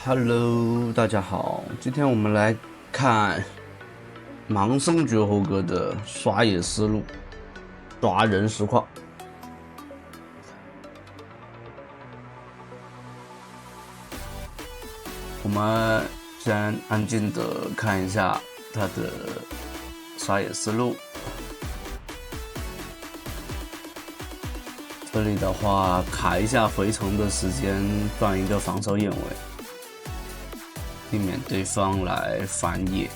Hello，大家好，今天我们来看盲僧绝活哥的刷野思路，抓人实况。我们先安静的看一下他的刷野思路。这里的话，卡一下回城的时间，放一个防守眼位，避免对方来反野。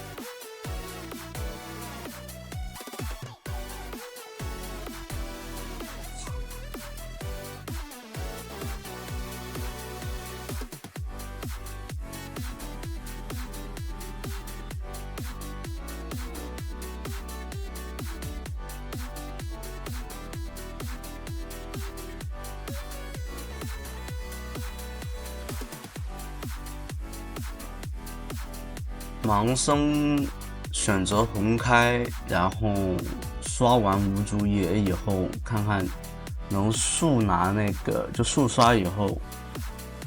盲僧选择红开，然后刷完无主野以后，看看能速拿那个，就速刷以后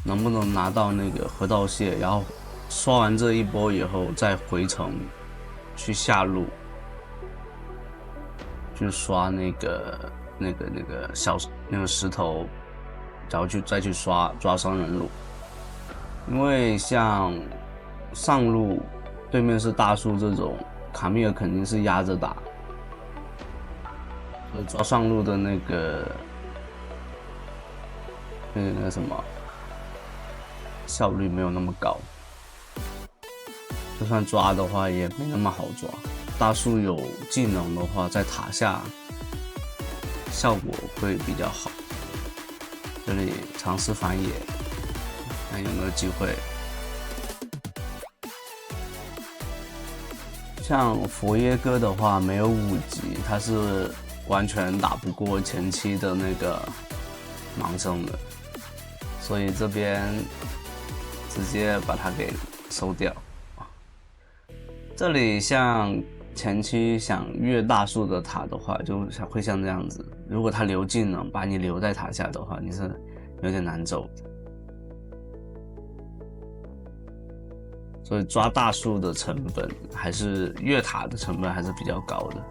能不能拿到那个河道蟹，然后刷完这一波以后再回城去下路去刷那个小那个石头，然后再去抓双人路，因为像上路。对面是大树这种，卡米尔肯定是压着打，抓上路的那个什么效率没有那么高，就算抓的话也没那么好抓。大树有技能的话，在塔下效果会比较好。这里尝试反野，看有没有机会。像佛耶哥的话没有5级，他是完全打不过前期的那个盲僧的，所以这边直接把他给收掉。这里像前期想越大树的塔的话，就会像这样子，如果他留技能把你留在塔下的话，你是有点难走的。所以抓大树的成本还是越塔的成本还是比较高的。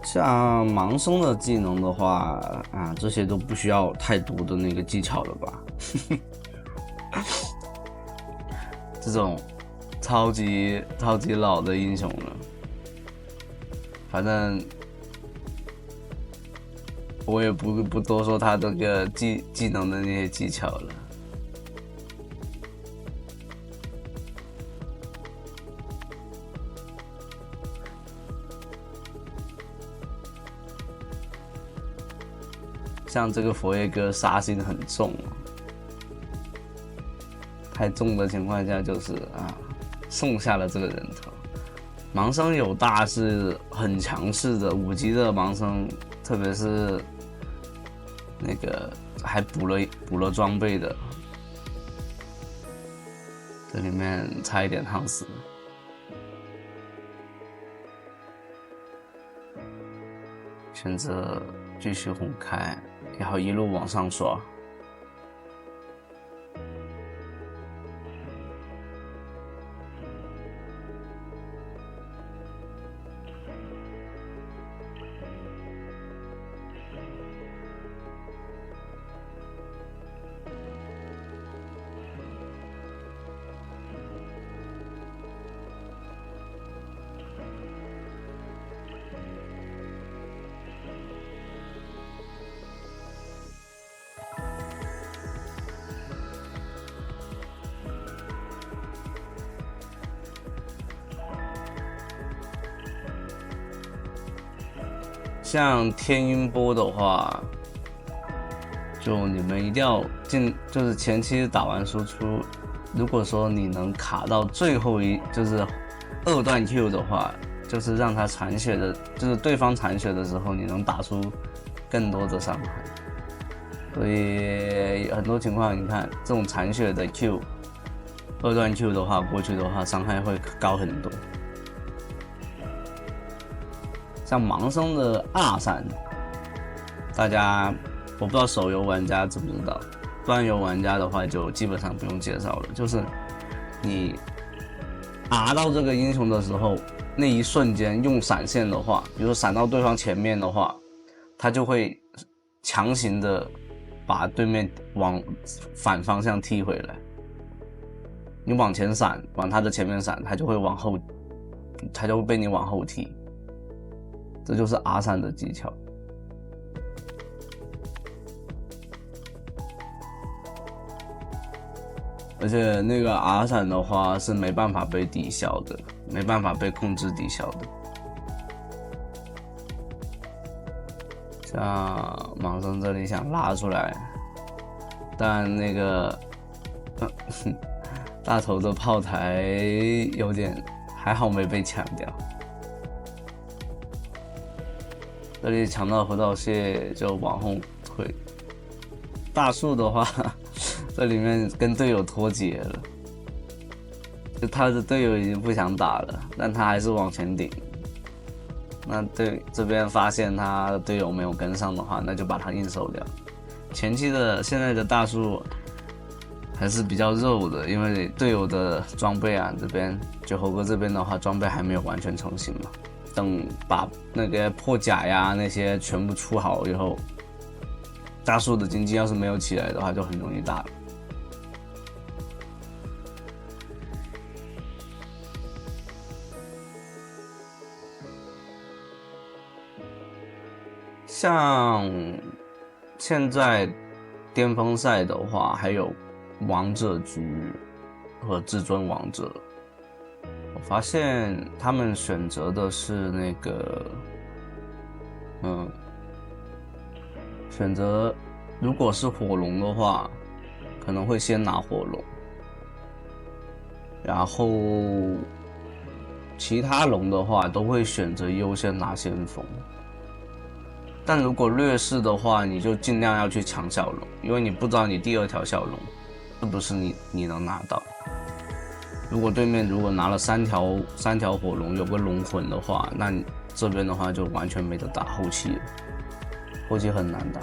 像盲僧的技能的话啊，这些都不需要太多的那个技巧了吧？这种超级老的英雄了。反正我也不多说他这个技能的那些技巧了。像这个佛耶哥杀心很重，太重的情况下就是送下了这个人头。盲僧有大是很强势的，5级的盲僧，特别是那个还补了装备的，这里面差一点烫死。选择继续红开，然后一路往上刷。像天音波的话，就你们一定要就是前期打完输出，如果说你能卡到最后就是2段 Q 的话，就是让他残血的，就是对方残血的时候，你能打出更多的伤害。所以很多情况，你看这种残血的 Q 二段 Q 的话过去的话伤害会高很多。像盲僧的 R 闪，大家我不知道手游玩家知不知道，端游玩家的话就基本上不用介绍了，就是你 R 到这个英雄的时候，那一瞬间用闪现的话，比如说闪到对方前面的话，他就会强行的把对面往反方向踢回来。你往前闪，往他的前面闪，他就会往后，他就会被你往后踢。这就是 R 闪的技巧。而且那个 R 闪的话是没办法被抵消的，没办法被控制抵消的。像盲僧这里想拉出来，但那个大头的炮台有点还好没被抢掉。这里抢到河道蟹就往后退。大树的话，这里面跟队友脱节了，就他的队友已经不想打了，但他还是往前顶。那对这边发现他的队友没有跟上的话，那就把他硬收掉。前期的现在的大树还是比较肉的，因为队友的装备啊，这边九猴哥这边的话，装备还没有完全成型嘛。等把那个破甲呀那些全部出好以后，大树的经济要是没有起来的话，就很容易打了。像现在巅峰赛的话，还有王者局和至尊王者，我发现他们选择的是那个，选择如果是火龙的话，可能会先拿火龙，然后其他龙的话都会选择优先拿先锋。但如果劣势的话，你就尽量要去抢小龙，因为你不知道你第二条小龙是不是你能拿到。如果对面拿了三条火龙，有个龙魂的话，那你这边的话就完全没得打后期了，后期很难打。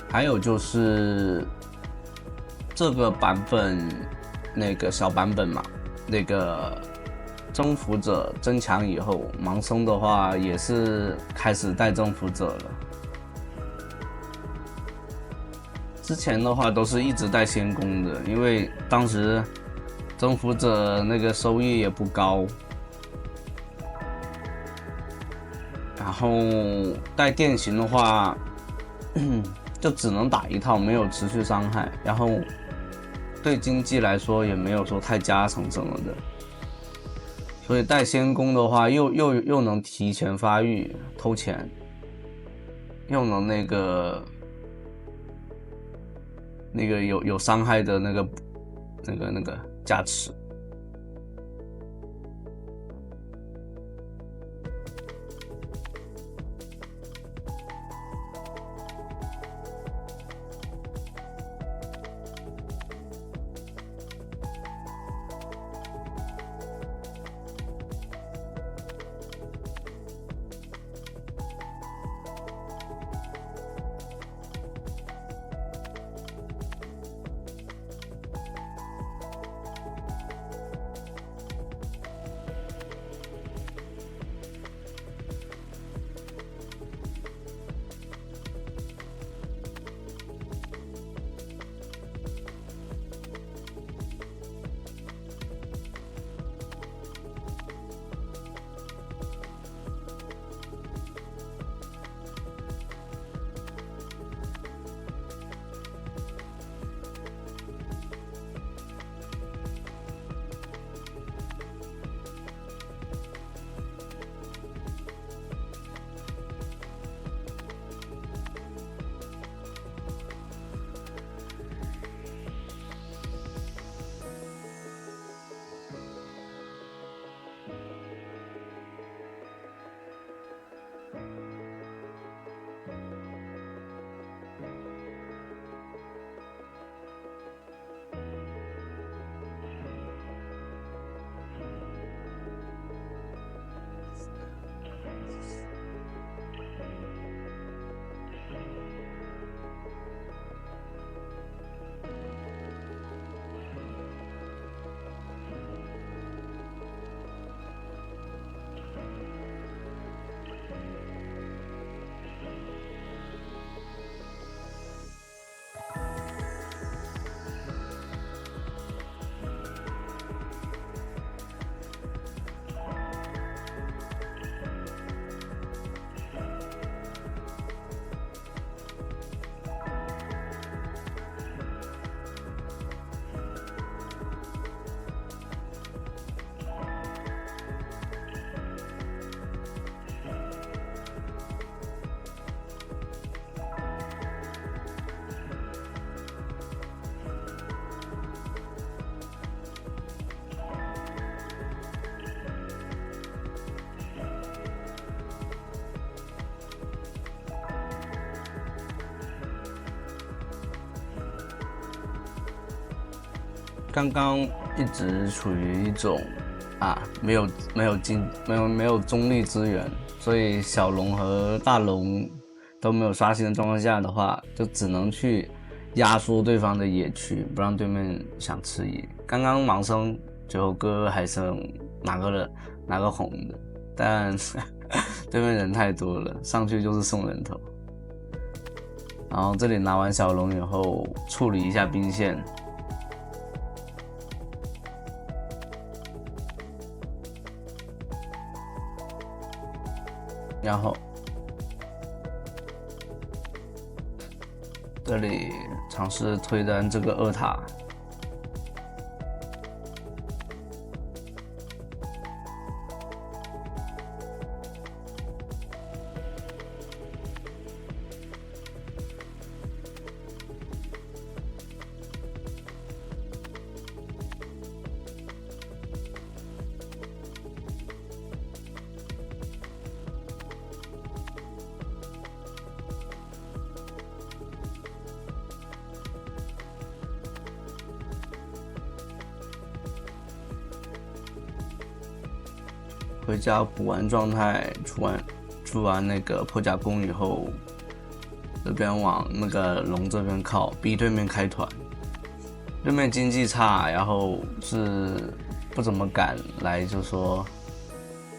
还有就是这个版本。那个小版本嘛，那个征服者增强以后，盲僧的话也是开始带征服者了。之前的话都是一直带先攻的，因为当时征服者那个收益也不高，然后带电刑的话就只能打一套，没有持续伤害，然后对经济来说也没有说太加成什么的，所以带先攻的话又能提前发育偷钱，又能那个有伤害的那个加持。刚刚一直处于一种没有中立资源，所以小龙和大龙都没有刷新的状况下的话，就只能去压缩对方的野区，不让对面想吃野。刚刚盲僧最后哥还剩拿个红的，但对面人太多了，上去就是送人头。然后这里拿完小龙以后，处理一下兵线，然后这里尝试推单这个2塔。回家补完状态，出完那个破甲弓以后，这边往那个龙这边靠，逼对面开团。对面经济差，然后是不怎么敢来，就说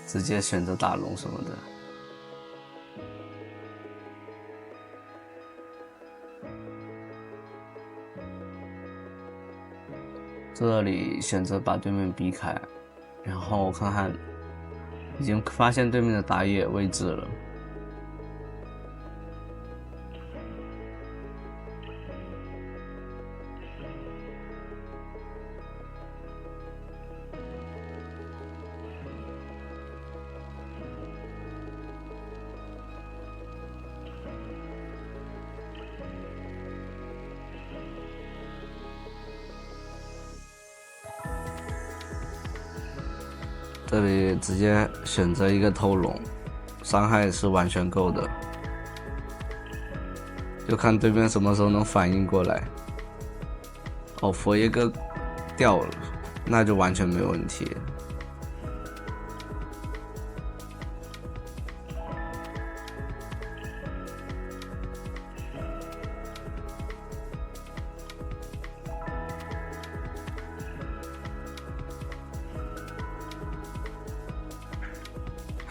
直接选择打龙什么的。这里选择把对面逼开，然后看看。已经发现对面的打野位置了，这里直接选择一个偷龙，伤害是完全够的，就看对面什么时候能反应过来。哦，佛爷哥掉了，那就完全没有问题。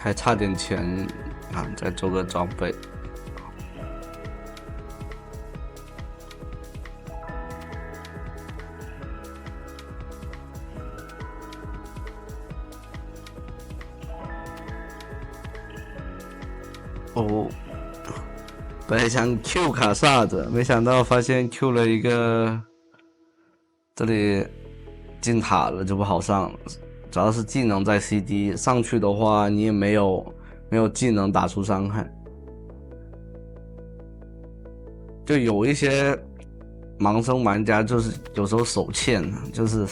还差点钱再做个装备。哦，本来想 Q 卡萨的，没想到发现 Q 了一个，这里进塔了就不好上了。主要是技能在 CD 上去的话，你也没有技能打出伤害，就有一些盲僧玩家就是有时候手欠，就是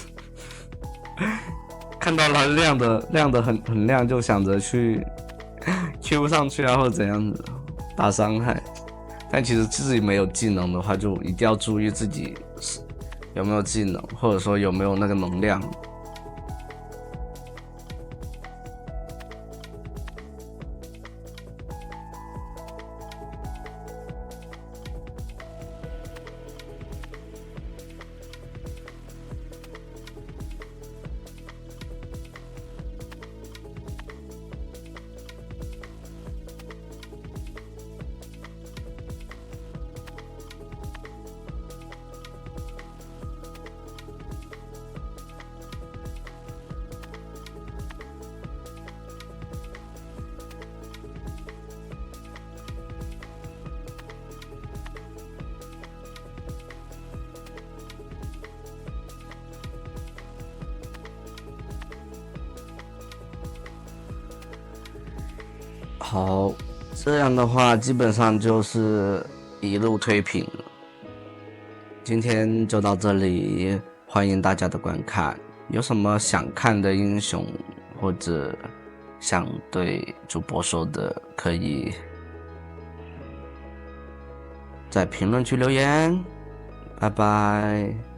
看到它亮的很亮，就想着去 Q 上去或者怎样子打伤害，但其实自己没有技能的话，就一定要注意自己有没有技能，或者说有没有那个能量。好，这样的话基本上就是一路推平了。今天就到这里，欢迎大家的观看。有什么想看的英雄或者想对主播说的，可以在评论区留言。拜拜。